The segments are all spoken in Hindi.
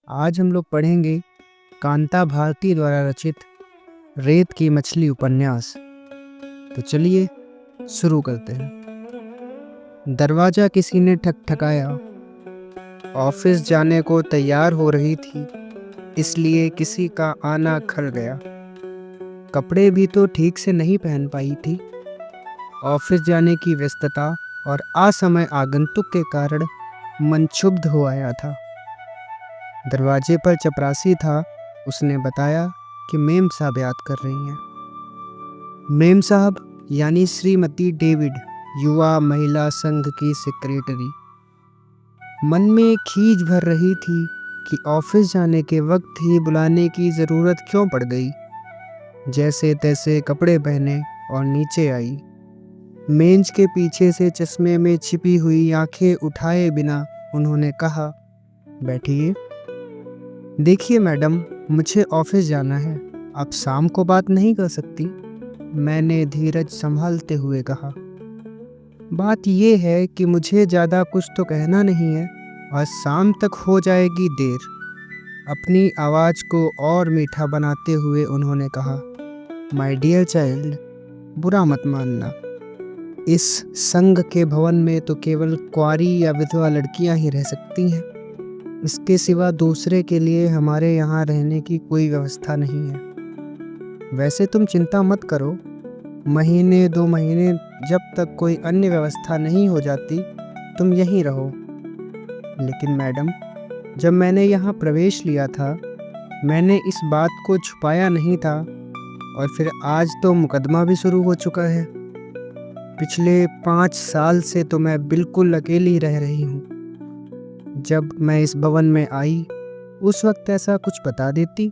आज हम लोग पढ़ेंगे कांता भारती द्वारा रचित रेत की मछली उपन्यास। तो चलिए शुरू करते हैं। दरवाजा किसी ने ठकठकाया। ऑफिस जाने को तैयार हो रही थी, इसलिए किसी का आना खल गया। कपड़े भी तो ठीक से नहीं पहन पाई थी। ऑफिस जाने की व्यस्तता और असमय आगंतुक के कारण मन क्षुब्ध हो आया था। दरवाजे पर चपरासी था। उसने बताया कि मेम साहब याद कर रही हैं। मेम साहब यानी श्रीमती डेविड, युवा महिला संघ की सेक्रेटरी। मन में खीज भर रही थी कि ऑफिस जाने के वक्त ही बुलाने की ज़रूरत क्यों पड़ गई। जैसे तैसे कपड़े पहने और नीचे आई। मेज के पीछे से चश्मे में छिपी हुई आंखें उठाए बिना उन्होंने कहा, बैठिए। देखिए मैडम, मुझे ऑफिस जाना है, आप शाम को बात नहीं कर सकती? मैंने धीरज संभालते हुए कहा। बात यह है कि मुझे ज़्यादा कुछ तो कहना नहीं है और शाम तक हो जाएगी देर। अपनी आवाज़ को और मीठा बनाते हुए उन्होंने कहा, माय डियर चाइल्ड, बुरा मत मानना। इस संघ के भवन में तो केवल कुंवारी या विधवा लड़कियां ही रह सकती हैं। इसके सिवा दूसरे के लिए हमारे यहाँ रहने की कोई व्यवस्था नहीं है। वैसे तुम चिंता मत करो, महीने 2 महीने जब तक कोई अन्य व्यवस्था नहीं हो जाती तुम यहीं रहो। लेकिन मैडम, जब मैंने यहाँ प्रवेश लिया था मैंने इस बात को छुपाया नहीं था, और फिर आज तो मुकदमा भी शुरू हो चुका है। पिछले 5 साल से तो मैं बिल्कुल अकेली रह रही हूँ। जब मैं इस भवन में आई उस वक्त ऐसा कुछ बता देती।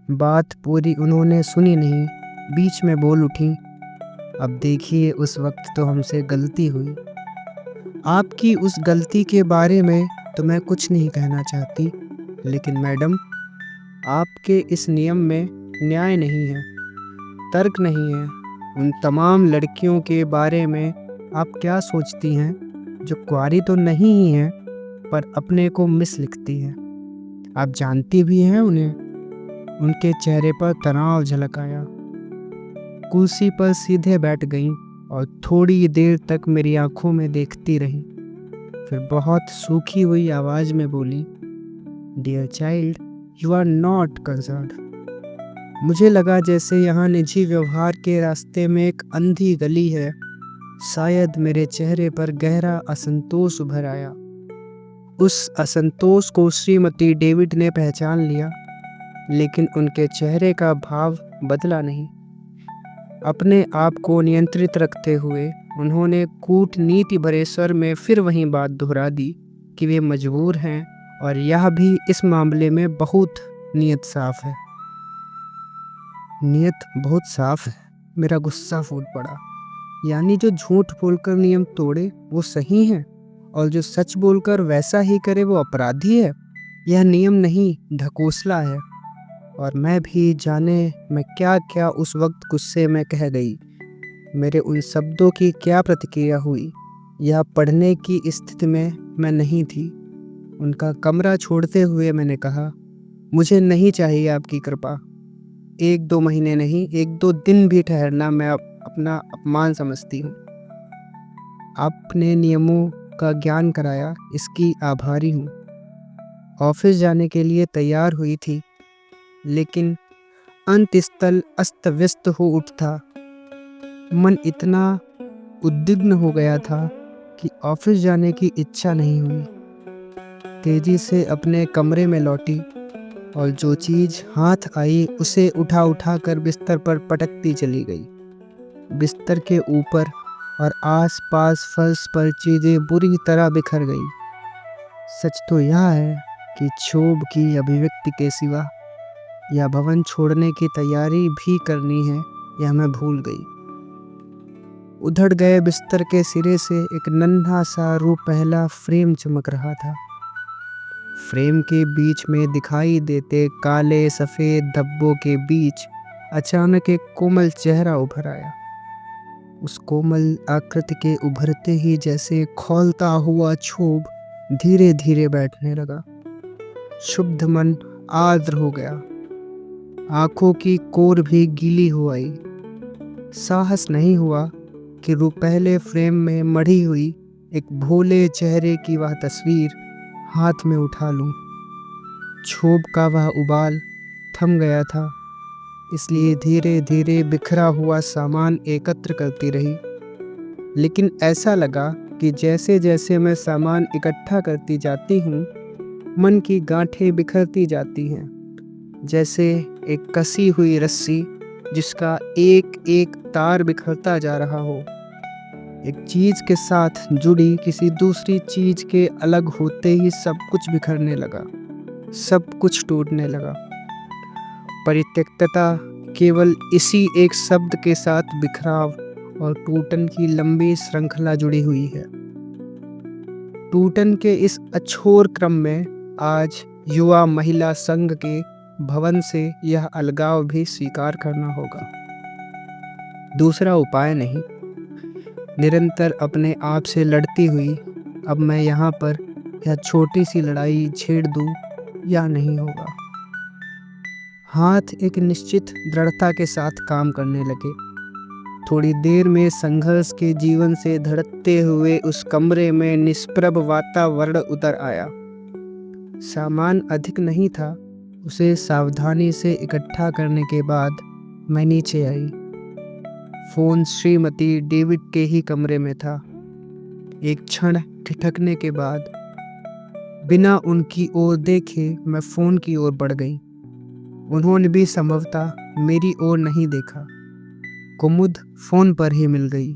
बात पूरी उन्होंने सुनी नहीं, बीच में बोल उठी, अब देखिए उस वक्त तो हमसे गलती हुई। आपकी उस गलती के बारे में तो मैं कुछ नहीं कहना चाहती, लेकिन मैडम, आपके इस नियम में न्याय नहीं है, तर्क नहीं है। उन तमाम लड़कियों के बारे में आप क्या सोचती हैं जो कुंवारी तो नहीं ही हैं पर अपने को मिस लिखती हैं? आप जानती भी हैं उन्हें? उनके चेहरे पर तनाव झलक आया। कुर्सी पर सीधे बैठ गईं और थोड़ी देर तक मेरी आंखों में देखती रहीं। फिर बहुत सूखी हुई आवाज में बोली, dear child, you are not concerned. मुझे लगा जैसे यहाँ निजी व्यवहार के रास्ते में एक अंधी गली है। शायद मेरे चेहरे पर गहरा असंतोष उभर आया। उस असंतोष को श्रीमती डेविड ने पहचान लिया, लेकिन उनके चेहरे का भाव बदला नहीं। अपने आप को नियंत्रित रखते हुए उन्होंने कूटनीति भरे स्वर में फिर वही बात दोहरा दी कि वे मजबूर हैं और यह भी इस मामले में बहुत नीयत साफ है। नीयत बहुत साफ है। मेरा गुस्सा फूट पड़ा। यानी जो झूठ बोलकर नियम तोड़े वो सही है और जो सच बोलकर वैसा ही करे वो अपराधी है? यह नियम नहीं, ढकोसला है। और मैं भी जाने मैं क्या क्या उस वक्त गुस्से में कह गई। मेरे उन शब्दों की क्या प्रतिक्रिया हुई, यह पढ़ने की स्थिति में मैं नहीं थी। उनका कमरा छोड़ते हुए मैंने कहा, मुझे नहीं चाहिए आपकी कृपा। 1-2 महीने नहीं, 1-2 दिन भी ठहरना मैं अपना अपमान समझती हूँ। आपने नियमों का ज्ञान कराया, इसकी आभारी हूँ। ऑफिस जाने के लिए तैयार हुई थी, लेकिन अंतस्थल अस्त व्यस्त हो उठा। मन इतना उद्विग्न हो गया था कि ऑफिस जाने की इच्छा नहीं हुई। तेजी से अपने कमरे में लौटी और जो चीज़ हाथ आई उसे उठा उठा कर बिस्तर पर पटकती चली गई। बिस्तर के ऊपर और आसपास फर्श पर चीज़ें बुरी तरह बिखर गई। सच तो यह है कि क्षोभ की अभिव्यक्ति के सिवा यह भवन छोड़ने की तैयारी भी करनी है, यह मैं भूल गई। उधड़ गए बिस्तर के सिरे से एक नन्हा सा रूपहला फ्रेम चमक रहा था। फ्रेम के बीच में दिखाई देते काले सफ़ेद धब्बों के बीच अचानक एक कोमल चेहरा उभर आया। उस कोमल आकृति के उभरते ही जैसे खौलता हुआ क्षोभ धीरे धीरे बैठने लगा। शुद्ध मन आर्द्र हो गया, आंखों की कोर भी गीली हो आई। साहस नहीं हुआ कि पहले फ्रेम में मढ़ी हुई एक भोले चेहरे की वह तस्वीर हाथ में उठा लूं। क्षोभ का वह उबाल थम गया था, इसलिए धीरे धीरे बिखरा हुआ सामान एकत्र करती रही। लेकिन ऐसा लगा कि जैसे जैसे मैं सामान इकट्ठा करती जाती हूँ, मन की गांठें बिखरती जाती हैं, जैसे एक कसी हुई रस्सी जिसका एक एक तार बिखरता जा रहा हो। एक चीज के साथ जुड़ी किसी दूसरी चीज के अलग होते ही सब कुछ बिखरने लगा, सब कुछ टूटने लगा। परित्यक्तता केवल इसी एक शब्द के साथ बिखराव और टूटन की लंबी श्रृंखला जुड़ी हुई है। टूटन के इस अछोर क्रम में आज युवा महिला संघ के भवन से यह अलगाव भी स्वीकार करना होगा। दूसरा उपाय नहीं। निरंतर अपने आप से लड़ती हुई अब मैं यहाँ पर यह छोटी सी लड़ाई छेड़ दूँ या नहीं होगा। हाथ एक निश्चित दृढ़ता के साथ काम करने लगे। थोड़ी देर में संघर्ष के जीवन से धड़कते हुए उस कमरे में निष्प्रभ वातावरण उतर आया। सामान अधिक नहीं था। उसे सावधानी से इकट्ठा करने के बाद मैं नीचे आई। फोन श्रीमती डेविड के ही कमरे में था। एक क्षण ठिठकने के बाद बिना उनकी ओर देखे मैं फोन की ओर बढ़ गई। उन्होंने भी संभवतः मेरी ओर नहीं देखा। कुमुद फोन पर ही मिल गई।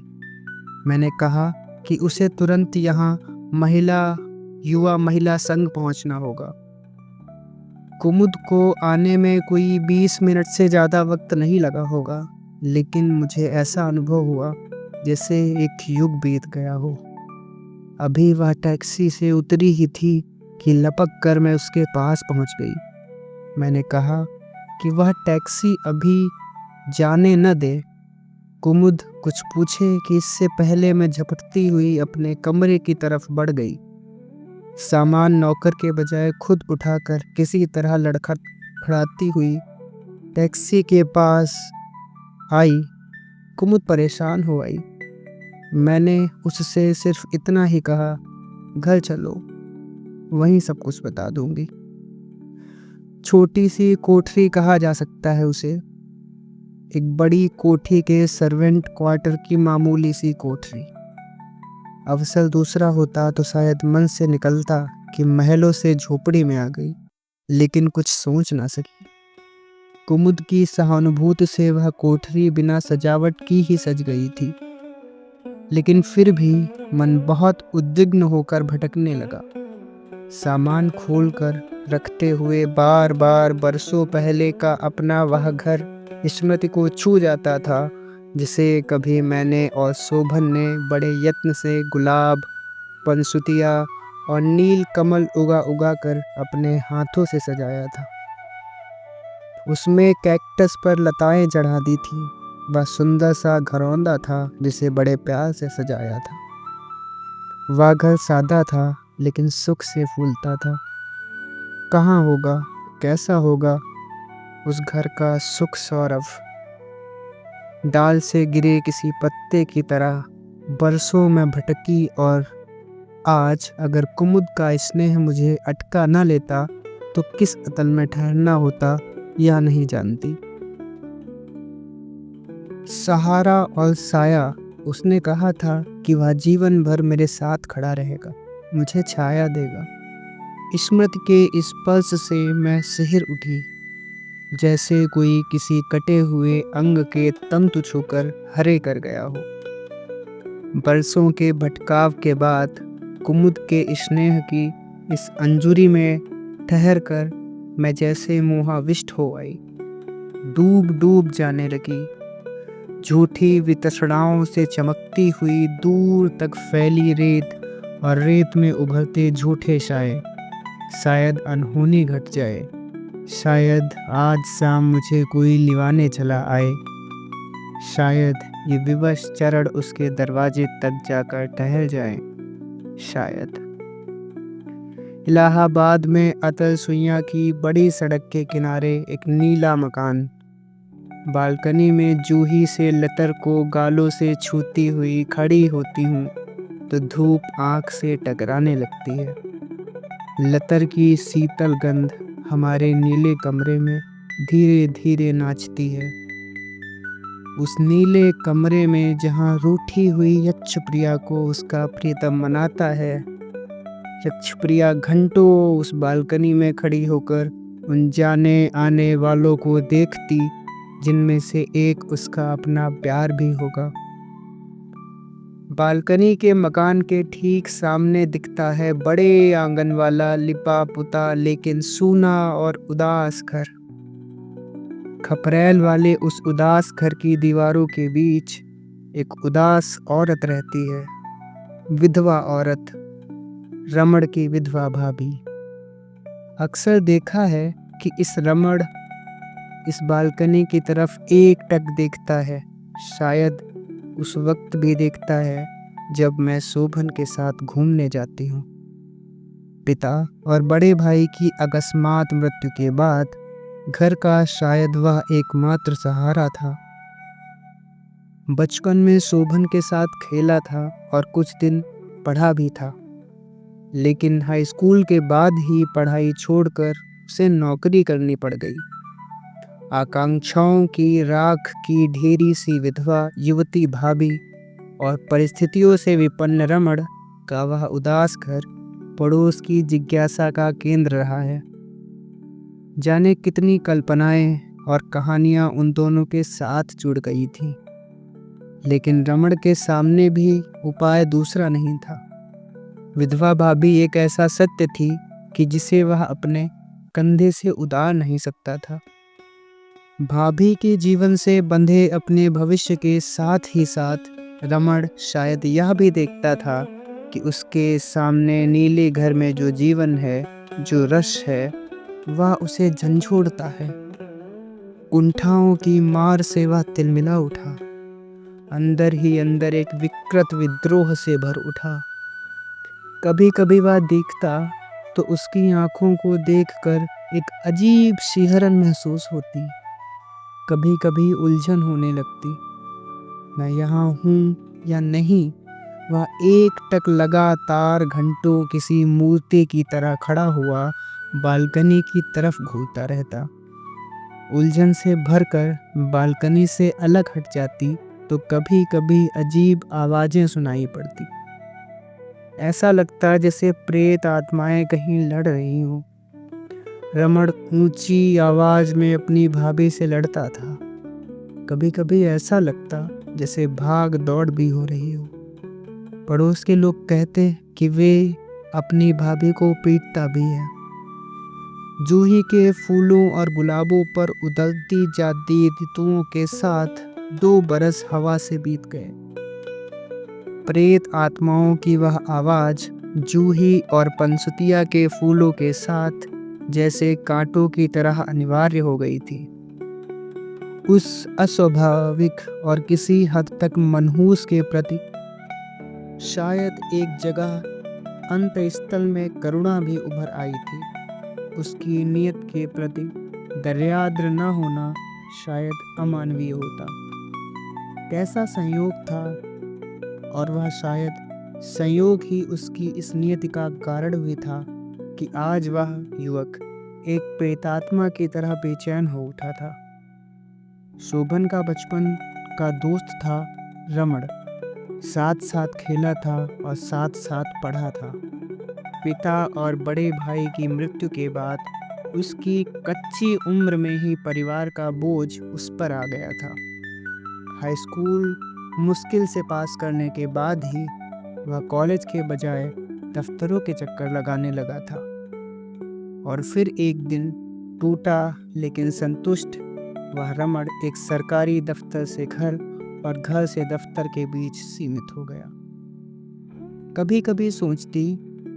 मैंने कहा कि उसे तुरंत यहाँ युवा महिला संघ पहुँचना होगा। कुमुद को आने में कोई 20 मिनट से ज़्यादा वक्त नहीं लगा होगा, लेकिन मुझे ऐसा अनुभव हुआ जैसे एक युग बीत गया हो। अभी वह टैक्सी से उतरी ही थी कि लपक कर मैं उसके पास पहुँच गई। मैंने कहा कि वह टैक्सी अभी जाने न दे। कुमुद कुछ पूछे कि इससे पहले मैं झपटती हुई अपने कमरे की तरफ बढ़ गई। सामान नौकर के बजाय खुद उठाकर किसी तरह लड़खड़ाती हुई टैक्सी के पास आई। कुमुद परेशान हो आई। मैंने उससे सिर्फ इतना ही कहा, घर चलो, वहीं सब कुछ बता दूंगी। छोटी सी कोठरी कहा जा सकता है उसे। एक बड़ी कोठी के सर्वेंट क्वार्टर की मामूली सी कोठरी। अवसर दूसरा होता तो शायद मन से निकलता कि महलों से झोपड़ी में आ गई, लेकिन कुछ सोच ना सकी। कुमुद की सहानुभूति से वह कोठरी बिना सजावट की ही सज गई थी, लेकिन फिर भी मन बहुत उद्विग्न होकर भटकने लगा। सामान खोलकर रखते हुए बार बार बरसों पहले का अपना वह घर स्मृति को छू जाता था, जिसे कभी मैंने और शोभन ने बड़े यत्न से गुलाब, पंसुतिया और नील कमल उगा कर अपने हाथों से सजाया था। उसमें कैक्टस पर लताएं चढ़ा दी थी। वह सुंदर सा घरौंदा था जिसे बड़े प्यार से सजाया था। वह घर सादा था, लेकिन सुख से फूलता था। कहाँ होगा, कैसा होगा उस घर का सुख सौरभ? डाल से गिरे किसी पत्ते की तरह बरसों में भटकी, और आज अगर कुमुद का स्नेह मुझे अटका न लेता तो किस अतल में ठहरना होता यह नहीं जानती। सहारा और साया, उसने कहा था कि वह जीवन भर मेरे साथ खड़ा रहेगा, मुझे छाया देगा। स्मृति के स्पर्श से मैं सिहर उठी, जैसे कोई किसी कटे हुए अंग के तंतु छूकर हरे कर गया हो। बरसों के भटकाव के बाद कुमुद के स्नेह की इस अंजुरी में ठहर कर मैं जैसे मोहाविष्ट हो आई, डूब डूब जाने लगी। झूठी वितृष्णाओं से चमकती हुई दूर तक फैली रेत और रेत में उभरते झूठे साए। शायद अनहोनी घट जाए, शायद आज शाम मुझे कोई लिवाने चला आए, शायद ये विवश चरण उसके दरवाजे तक जाकर ठहर जाए, शायद। इलाहाबाद में अटल सुइयां की बड़ी सड़क के किनारे एक नीला मकान। बालकनी में जूही से लतर को गालों से छूती हुई खड़ी होती हूँ तो धूप आँख से टकराने लगती है। लतर की शीतल गंध हमारे नीले कमरे में धीरे धीरे नाचती है। उस नीले कमरे में जहाँ रूठी हुई यक्षप्रिया को उसका प्रियतम मनाता है, यक्षप्रिया घंटों उस बालकनी में खड़ी होकर उन जाने आने वालों को देखती जिनमें से एक उसका अपना प्यार भी होगा। बालकनी के मकान के ठीक सामने दिखता है बड़े आंगन वाला लिपा पुता लेकिन सूना और उदास घर। खपरेल वाले उस उदास घर की दीवारों के बीच एक उदास औरत रहती है, विधवा औरत, रमण की विधवा भाभी। अक्सर देखा है कि इस रमण इस बालकनी की तरफ एकटक देखता है। शायद उस वक्त भी देखता है जब मैं शोभन के साथ घूमने जाती हूँ। पिता और बड़े भाई की अकस्मात मृत्यु के बाद घर का शायद वह एकमात्र सहारा था। बचपन में शोभन के साथ खेला था और कुछ दिन पढ़ा भी था, लेकिन हाई स्कूल के बाद ही पढ़ाई छोड़कर उसे नौकरी करनी पड़ गई। आकांक्षाओं की राख की ढेरी सी विधवा युवती भाभी और परिस्थितियों से विपन्न रमण का वह उदास घर पड़ोस की जिज्ञासा का केंद्र रहा है। जाने कितनी कल्पनाएं और कहानियां उन दोनों के साथ जुड़ गई थीं, लेकिन रमण के सामने भी उपाय दूसरा नहीं था। विधवा भाभी एक ऐसा सत्य थी कि जिसे वह अपने कंधे से उतार नहीं सकता था। भाभी के जीवन से बंधे अपने भविष्य के साथ ही साथ रमण शायद यह भी देखता था कि उसके सामने नीले घर में जो जीवन है, जो रस है, वह उसे झंझोड़ता है। कुंठाओं की मार से वह तिलमिला उठा, अंदर ही अंदर एक विकृत विद्रोह से भर उठा। कभी कभी वह देखता तो उसकी आंखों को देखकर एक अजीब शिहरन महसूस होती। कभी कभी उलझन होने लगती, मैं यहाँ हूँ या नहीं। वह एकटक लगातार घंटों किसी मूर्ति की तरह खड़ा हुआ बालकनी की तरफ घूरता रहता। उलझन से भरकर बालकनी से अलग हट जाती तो कभी कभी अजीब आवाजें सुनाई पड़ती। ऐसा लगता जैसे प्रेत आत्माएं कहीं लड़ रही हों। रमण ऊंची आवाज में अपनी भाभी से लड़ता था। कभी कभी ऐसा लगता जैसे भाग दौड़ भी हो रही हो। पड़ोस के लोग कहते कि वे अपनी भाभी को पीटता भी है। जूही के फूलों और गुलाबों पर उदलती जाती ऋतुओं के साथ 2 बरस हवा से बीत गए। प्रेत आत्माओं की वह आवाज जूही और पंसुतिया के फूलों के साथ जैसे कांटों की तरह अनिवार्य हो गई थी। उस अस्वाभाविक और किसी हद तक मनहूस के प्रति शायद एक जगह अंतस्थल में करुणा भी उभर आई थी। उसकी नीयत के प्रति दर्याद्र न होना शायद अमानवीय होता। कैसा संयोग था, और वह शायद संयोग ही उसकी इस नियति का कारण भी था कि आज वह युवक एक प्रेतात्मा की तरह बेचैन हो उठा था। शोभन का बचपन का दोस्त था रमण। साथ साथ खेला था और साथ साथ पढ़ा था। पिता और बड़े भाई की मृत्यु के बाद उसकी कच्ची उम्र में ही परिवार का बोझ उस पर आ गया था। हाई स्कूल मुश्किल से पास करने के बाद ही वह कॉलेज के बजाय दफ्तरों के चक्कर लगाने लगा था। और फिर एक दिन टूटा लेकिन संतुष्ट वह रमण एक सरकारी दफ्तर से घर और घर से दफ्तर के बीच सीमित हो गया। कभी कभी सोचती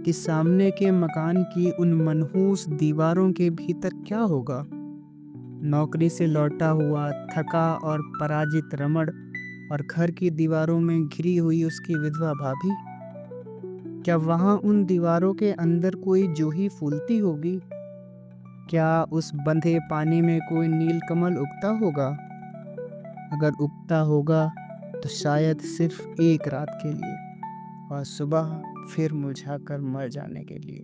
कि सामने के मकान की उन मनहूस दीवारों के भीतर क्या होगा। नौकरी से लौटा हुआ थका और पराजित रमण और घर की दीवारों में घिरी हुई उसकी विधवा भाभी। क्या वहाँ उन दीवारों के अंदर कोई जूही फूलती होगी? क्या उस बंधे पानी में कोई नीलकमल उगता होगा? अगर उगता होगा तो शायद सिर्फ एक रात के लिए और सुबह फिर मुरझाकर मर जाने के लिए।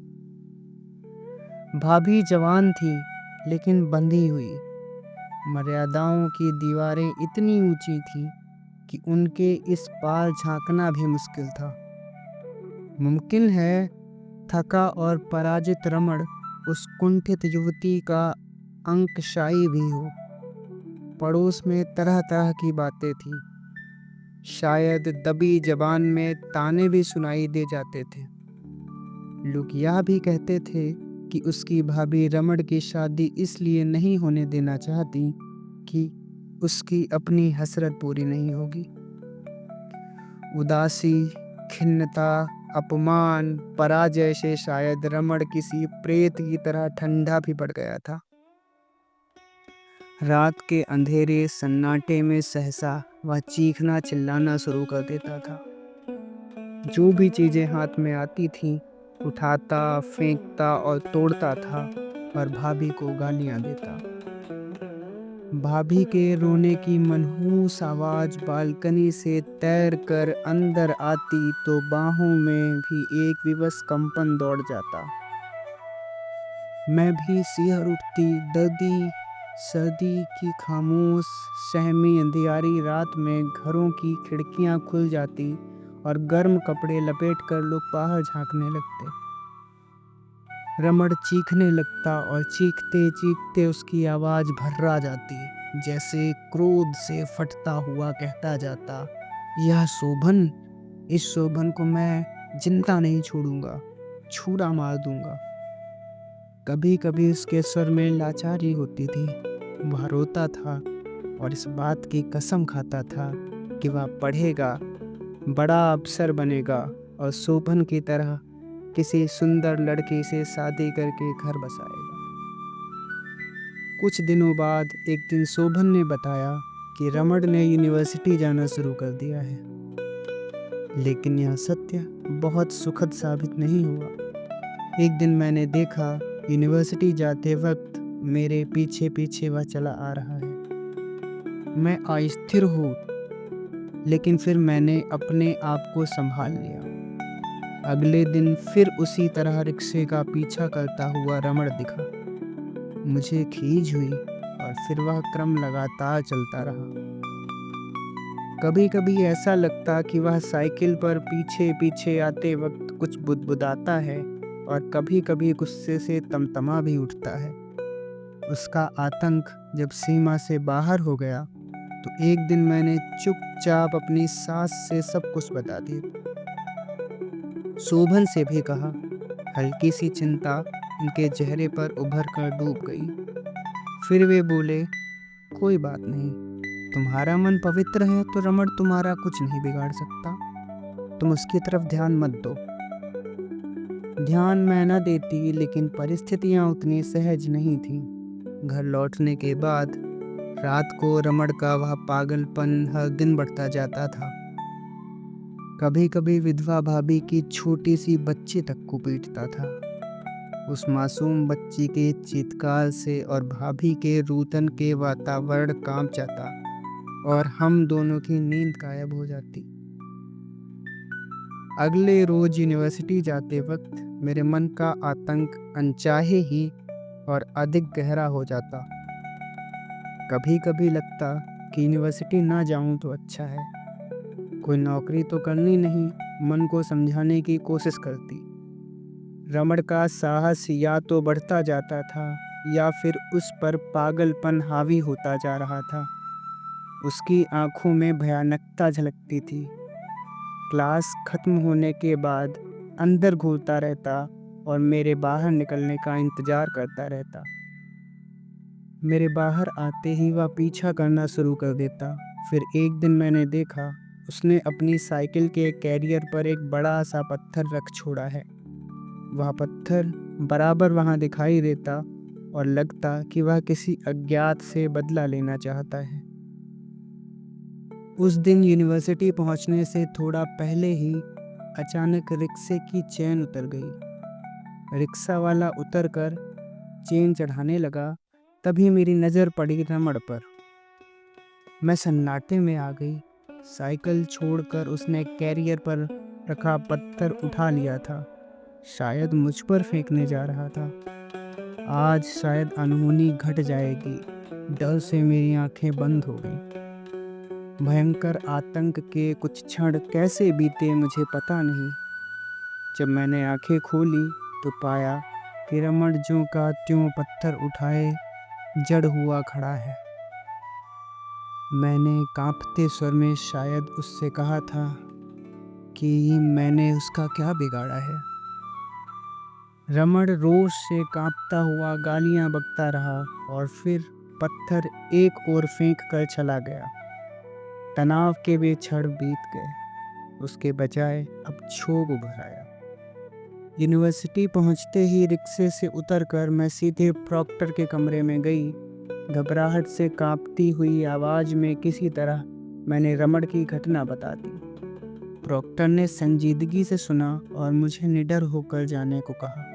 भाभी जवान थी लेकिन बंधी हुई। मर्यादाओं की दीवारें इतनी ऊंची थी कि उनके इस पार झांकना भी मुश्किल था। मुमकिन है थका और पराजित रमण उस कुंठित युवती का अंकशाई भी हो। पड़ोस में तरह तरह की बातें थी। शायद दबी जबान में ताने भी सुनाई दे जाते थे। लोग यह भी कहते थे कि उसकी भाभी रमण की शादी इसलिए नहीं होने देना चाहती कि उसकी अपनी हसरत पूरी नहीं होगी। उदासी, खिन्नता, अपमान, पराजय से शायद रमण किसी प्रेत की तरह ठंडा भी पड़ गया था। रात के अंधेरे सन्नाटे में सहसा वह चीखना चिल्लाना शुरू कर देता था। जो भी चीजें हाथ में आती थीं उठाता, फेंकता और तोड़ता था और भाभी को गालियां देता। भाभी के रोने की मनहूस आवाज बालकनी से तैर कर अंदर आती तो बाहों में भी एक विवश कंपन दौड़ जाता। मैं भी सिहर उठती। दर्दी सर्दी की खामोश सहमी अंधियारी रात में घरों की खिड़कियां खुल जाती और गर्म कपड़े लपेटकर लोग बाहर झांकने लगते। रमण चीखने लगता और चीखते चीखते उसकी आवाज भर्रा जाती, जैसे क्रोध से फटता हुआ कहता जाता, यह शोभन, इस शोभन को मैं जिंदा नहीं छोड़ूंगा, छुरा मार दूंगा। कभी कभी उसके स्वर में लाचारी होती थी। वह रोता था और इस बात की कसम खाता था कि वह पढ़ेगा, बड़ा अफसर बनेगा और शोभन की तरह किसी सुंदर लड़की से शादी करके घर बसाएगा। कुछ दिनों बाद एक दिन शोभन ने बताया कि रमण ने यूनिवर्सिटी जाना शुरू कर दिया है। लेकिन यह सत्य बहुत सुखद साबित नहीं हुआ। एक दिन मैंने देखा यूनिवर्सिटी जाते वक्त मेरे पीछे पीछे वह चला आ रहा है। मैं अस्थिर हूँ, लेकिन फिर मैंने अपने आप को संभाल लिया। अगले दिन फिर उसी तरह रिक्शे का पीछा करता हुआ रमण दिखा। मुझे खीज हुई और फिर वह क्रम लगातार चलता रहा। कभी कभी ऐसा लगता कि वह साइकिल पर पीछे पीछे आते वक्त कुछ बुदबुदाता है और कभी कभी गुस्से से तमतमा भी उठता है। उसका आतंक जब सीमा से बाहर हो गया तो एक दिन मैंने चुपचाप अपनी सास से सब कुछ बता दिया। शोभन से भी कहा। हल्की सी चिंता उनके चेहरे पर उभर कर डूब गई। फिर वे बोले, कोई बात नहीं, तुम्हारा मन पवित्र है तो रमण तुम्हारा कुछ नहीं बिगाड़ सकता। तुम उसकी तरफ ध्यान मत दो। ध्यान मैं न देती, लेकिन परिस्थितियां उतनी सहज नहीं थीं। घर लौटने के बाद रात को रमण का वह पागलपन हर दिन बढ़ता जाता था। कभी कभी विधवा भाभी की छोटी सी बच्ची तक को पीटता था। उस मासूम बच्ची के चित्कार से और भाभी के रूतन के वातावरण कांप जाता और हम दोनों की नींद गायब हो जाती। अगले रोज यूनिवर्सिटी जाते वक्त मेरे मन का आतंक अनचाहे ही और अधिक गहरा हो जाता। कभी कभी लगता कि यूनिवर्सिटी ना जाऊं तो अच्छा है। कोई नौकरी तो करनी नहीं, मन को समझाने की कोशिश करती। रमण का साहस या तो बढ़ता जाता था या फिर उस पर पागलपन हावी होता जा रहा था। उसकी आंखों में भयानकता झलकती थी। क्लास खत्म होने के बाद अंदर घूरता रहता और मेरे बाहर निकलने का इंतजार करता रहता। मेरे बाहर आते ही वह पीछा करना शुरू कर देता। फिर एक दिन मैंने देखा उसने अपनी साइकिल के कैरियर पर एक बड़ा सा पत्थर रख छोड़ा है। वह पत्थर बराबर वहां दिखाई देता और लगता कि वह किसी अज्ञात से बदला लेना चाहता है। उस दिन यूनिवर्सिटी पहुंचने से थोड़ा पहले ही अचानक रिक्शे की चेन उतर गई। रिक्शा वाला उतरकर चेन चढ़ाने लगा, तभी मेरी नज़र पड़ी रमण पर। मैं सन्नाटे में आ गई। साइकिल छोड़कर उसने कैरियर पर रखा पत्थर उठा लिया था। शायद मुझ पर फेंकने जा रहा था। आज शायद अनहोनी घट जाएगी। डर से मेरी आंखें बंद हो गईं। भयंकर आतंक के कुछ क्षण कैसे बीते मुझे पता नहीं। जब मैंने आंखें खोली तो पाया कि रमण ज्यों का त्यों पत्थर उठाए जड़ हुआ खड़ा है। मैंने कांपते स्वर में शायद उससे कहा था कि मैंने उसका क्या बिगाड़ा है। रमण रोष से कांपता हुआ गालियां बकता रहा और फिर पत्थर एक ओर फेंक कर चला गया। तनाव के वे क्षण बीत गए। उसके बजाय अब क्षोभ उभर आया। यूनिवर्सिटी पहुंचते ही रिक्शे से उतरकर मैं सीधे प्रॉक्टर के कमरे में गई। घबराहट से कांपती हुई आवाज़ में किसी तरह मैंने रमण की घटना बता दी। प्रॉक्टर ने संजीदगी से सुना और मुझे निडर होकर जाने को कहा।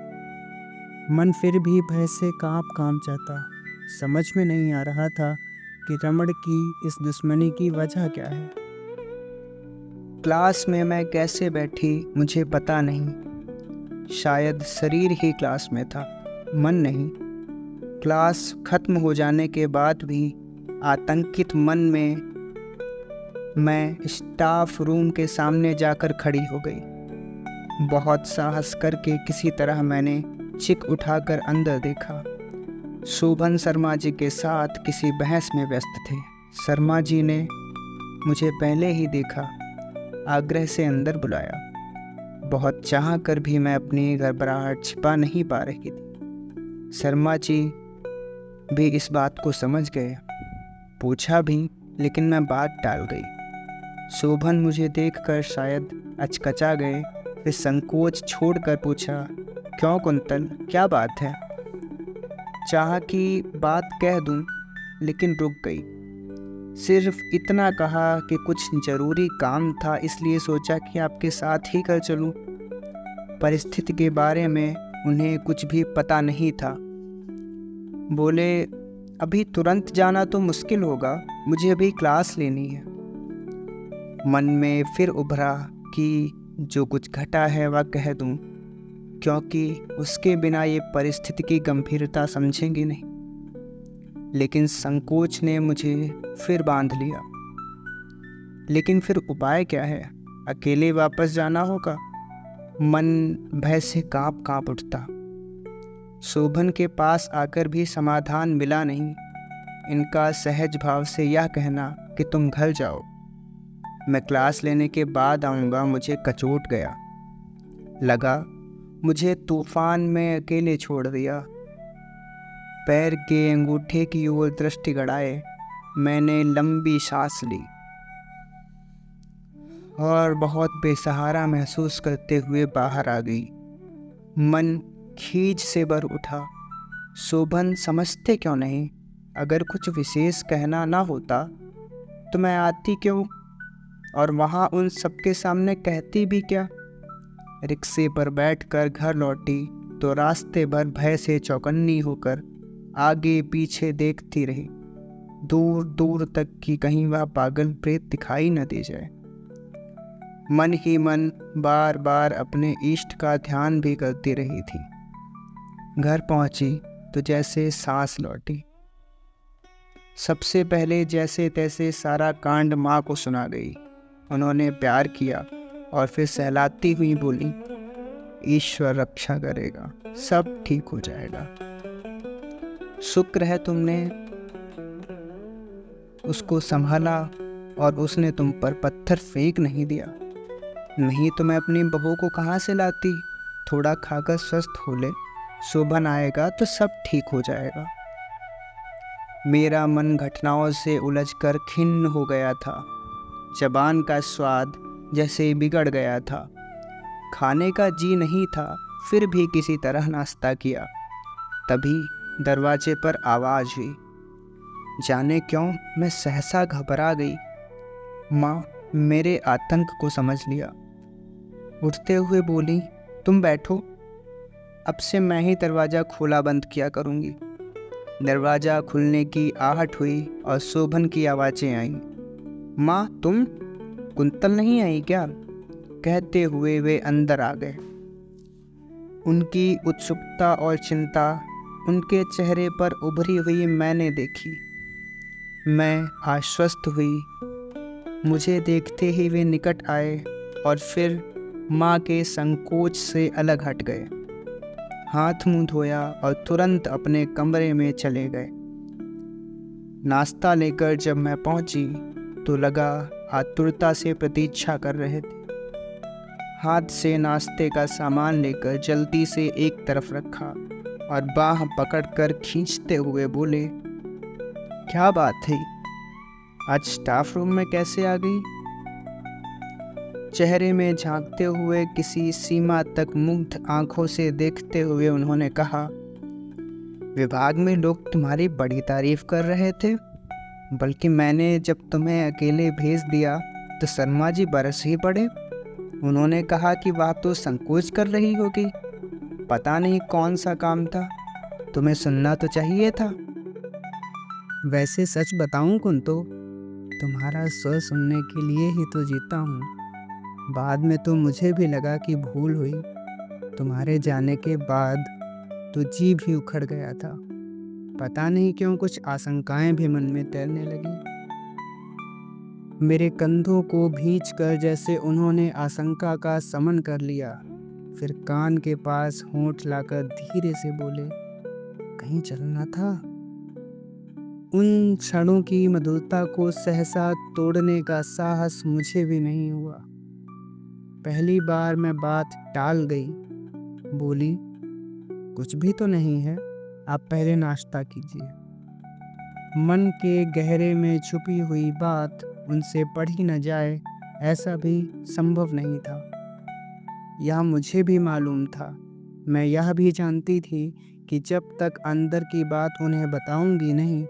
मन फिर भी भय से कांप जाता। समझ में नहीं आ रहा था कि रमण की इस दुश्मनी की वजह क्या है। क्लास में मैं कैसे बैठी मुझे पता नहीं। शायद शरीर ही क्लास में था, मन नहीं। क्लास खत्म हो जाने के बाद भी आतंकित मन में मैं स्टाफ रूम के सामने जाकर खड़ी हो गई। बहुत साहस करके किसी तरह मैंने चिक उठाकर अंदर देखा। शोभन शर्मा जी के साथ किसी बहस में व्यस्त थे। शर्मा जी ने मुझे पहले ही देखा, आग्रह से अंदर बुलाया। बहुत चाह कर भी मैं अपनी घबराहट छिपा नहीं पा रही थी। शर्मा जी भी इस बात को समझ गए। पूछा भी, लेकिन मैं बात टाल गई। शोभन मुझे देखकर शायद अचकचा गए, फिर संकोच छोड़कर पूछा, क्यों कुंतल, क्या बात है? चाहा कि बात कह दूं, लेकिन रुक गई। सिर्फ इतना कहा कि कुछ ज़रूरी काम था, इसलिए सोचा कि आपके साथ ही कर चलूं। परिस्थिति के बारे में उन्हें कुछ भी पता नहीं था। बोले, अभी तुरंत जाना तो मुश्किल होगा, मुझे अभी क्लास लेनी है। मन में फिर उभरा कि जो कुछ घटा है वह कह दूं, क्योंकि उसके बिना ये परिस्थिति की गंभीरता समझेंगे नहीं। लेकिन संकोच ने मुझे फिर बांध लिया। लेकिन फिर उपाय क्या है? अकेले वापस जाना होगा। मन भय से कांप उठता। शोभन के पास आकर भी समाधान मिला नहीं। इनका सहज भाव से यह कहना कि तुम घर जाओ, मैं क्लास लेने के बाद आऊँगा, मुझे कचोट गया। लगा मुझे तूफान में अकेले छोड़ दिया। पैर के अंगूठे की ओर दृष्टि गड़ाए मैंने लंबी सांस ली और बहुत बेसहारा महसूस करते हुए बाहर आ गई। मन खींच से भर उठा। शोभन समझते क्यों नहीं? अगर कुछ विशेष कहना ना होता तो मैं आती क्यों, और वहाँ उन सबके सामने कहती भी क्या? रिक्शे पर बैठकर घर लौटी तो रास्ते भर भय से चौकन्नी होकर आगे पीछे देखती रही, दूर दूर तक कि कहीं वह पागल प्रेत दिखाई न दे जाए। मन ही मन बार बार अपने इष्ट का ध्यान भी करती रही थी। घर पहुंची तो जैसे सांस लौटी। सबसे पहले जैसे तैसे सारा कांड माँ को सुना गई। उन्होंने प्यार किया और फिर सहलाती हुई बोली, ईश्वर रक्षा करेगा, सब ठीक हो जाएगा। शुक्र है तुमने उसको संभाला और उसने तुम पर पत्थर फेंक नहीं दिया, नहीं तो मैं अपनी बहू को कहाँ से लाती। थोड़ा खाकर स्वस्थ हो ले, शोभन आएगा तो सब ठीक हो जाएगा। मेरा मन घटनाओं से उलझकर खिन्न हो गया था। जबान का स्वाद जैसे बिगड़ गया था। खाने का जी नहीं था, फिर भी किसी तरह नाश्ता किया। तभी दरवाजे पर आवाज़ हुई। जाने क्यों मैं सहसा घबरा गई। माँ मेरे आतंक को समझ लिया। उठते हुए बोली, तुम बैठो, अब से मैं ही दरवाज़ा खोला बंद किया करूँगी। दरवाज़ा खुलने की आहट हुई और शोभन की आवाज़ें आईं। माँ तुम, कुंतल नहीं आई क्या? कहते हुए वे अंदर आ गए। उनकी उत्सुकता और चिंता उनके चेहरे पर उभरी हुई मैंने देखी। मैं आश्वस्त हुई। मुझे देखते ही वे निकट आए और फिर माँ के संकोच से अलग हट गए। हाथ मुंह धोया और तुरंत अपने कमरे में चले गए। नाश्ता लेकर जब मैं पहुंची तो लगा आतुरता से प्रतीक्षा कर रहे थे। हाथ से नाश्ते का सामान लेकर जल्दी से एक तरफ रखा और बाह पकड़कर खींचते हुए बोले, क्या बात है, आज स्टाफ रूम में कैसे आ गई? चेहरे में झांकते हुए किसी सीमा तक मुग्ध आंखों से देखते हुए उन्होंने कहा, विभाग में लोग तुम्हारी बड़ी तारीफ कर रहे थे, बल्कि मैंने जब तुम्हें अकेले भेज दिया तो शर्मा जी बरस ही पड़े। उन्होंने कहा कि वह तो संकोच कर रही होगी, पता नहीं कौन सा काम था, तुम्हें सुनना तो चाहिए था। वैसे सच बताऊं कुंतो, तुम्हारा स्वर सुनने के लिए ही तो जीता हूँ। बाद में तो मुझे भी लगा कि भूल हुई। तुम्हारे जाने के बाद तो जी भी उखड़ गया था। पता नहीं क्यों कुछ आशंकाएं भी मन में तैरने लगी। मेरे कंधों को भींचकर जैसे उन्होंने आशंका का शमन कर लिया। फिर कान के पास होंठ लाकर धीरे से बोले, कहीं चलना था? उन क्षणों की मधुरता को सहसा तोड़ने का साहस मुझे भी नहीं हुआ। पहली बार मैं बात टाल गई। बोली, कुछ भी तो नहीं है, आप पहले नाश्ता कीजिए। मन के गहरे में छुपी हुई बात उनसे पढ़ी न जाए, ऐसा भी संभव नहीं था। यह मुझे भी मालूम था। मैं यह भी जानती थी कि जब तक अंदर की बात उन्हें बताऊंगी नहीं,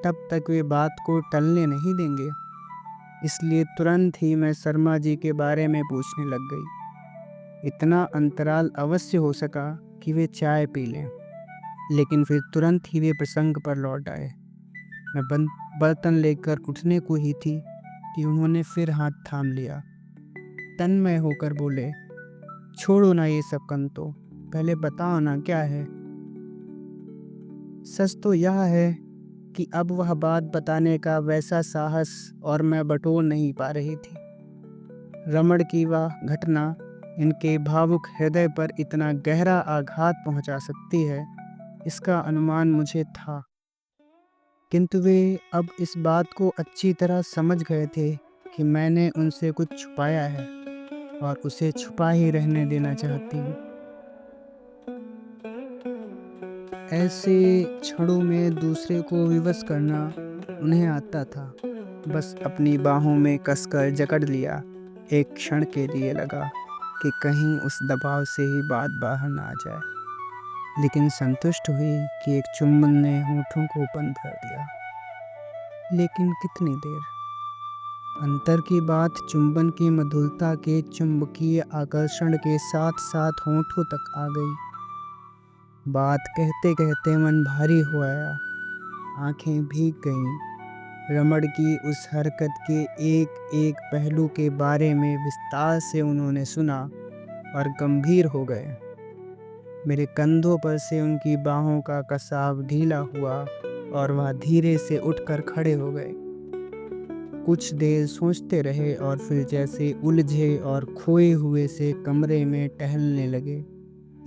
तब तक वे बात को टलने नहीं देंगे। इसलिए तुरंत ही मैं शर्मा जी के बारे में पूछने लग गई। इतना अंतराल अवश्य हो सका कि वे चाय पी लें, लेकिन फिर तुरंत ही वे प्रसंग पर लौट आए। मैं बर्तन लेकर उठने को ही थी कि उन्होंने फिर हाथ थाम लिया। तन्मय होकर बोले, छोड़ो ना ये सब कंतो, पहले बताओ ना क्या है। सच तो यह है कि अब वह बात बताने का वैसा साहस और मैं बटोर नहीं पा रही थी। रमण की वह घटना इनके भावुक हृदय पर इतना गहरा आघात पहुंचा सकती है, इसका अनुमान मुझे था। किंतु वे अब इस बात को अच्छी तरह समझ गए थे कि मैंने उनसे कुछ छुपाया है और उसे छुपा ही रहने देना चाहती हूँ। ऐसे क्षणों में दूसरे को विवश करना उन्हें आता था। बस अपनी बाहों में कसकर जकड़ लिया। एक क्षण के लिए लगा कि कहीं उस दबाव से ही बात बाहर ना आ जाए, लेकिन संतुष्ट हुई कि एक चुंबन ने होठों को बंद कर दिया। लेकिन कितनी देर? अंतर की बात चुंबन की मधुरता के चुंबकीय आकर्षण के साथ साथ होठों तक आ गई। बात कहते कहते मन भारी हो आया, आंखें भीग गईं। रमण की उस हरकत के एक एक पहलू के बारे में विस्तार से उन्होंने सुना और गंभीर हो गए। मेरे कंधों पर से उनकी बाहों का कसाव ढीला हुआ और वह धीरे से उठकर खड़े हो गए। कुछ देर सोचते रहे और फिर जैसे उलझे और खोए हुए से कमरे में टहलने लगे,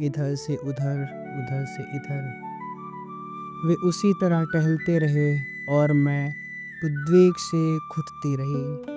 इधर से उधर, उधर से इधर। वे उसी तरह टहलते रहे और मैं उद्वेग से घुटती रही।